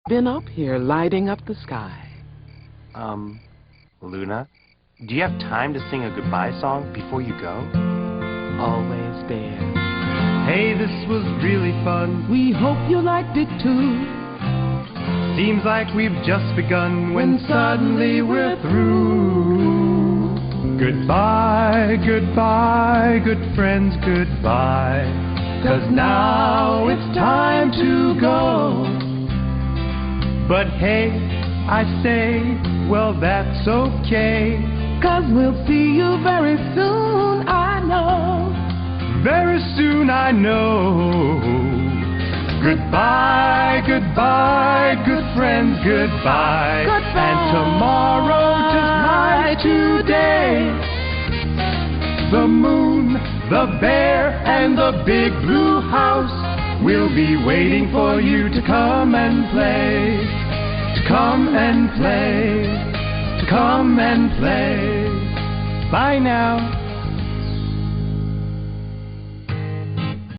Been up here lighting up the sky. Luna, do you have time to sing a goodbye song before you go? Always there. Hey, this was really fun. We hope you liked it too. Seems like we've just begun when suddenly we're through. Goodbye, goodbye, good friends, goodbye. 'Cause now it's time to go. But hey, I say, well that's okay. 'Cause we'll see you very soon, I know. Very soon I know. Goodbye, goodbye, good friends, goodbye. Goodbye. And tomorrow just like today, the moon, the bear, and the big blue house will be waiting for you to come and play. To come and play. To come and play. Bye now.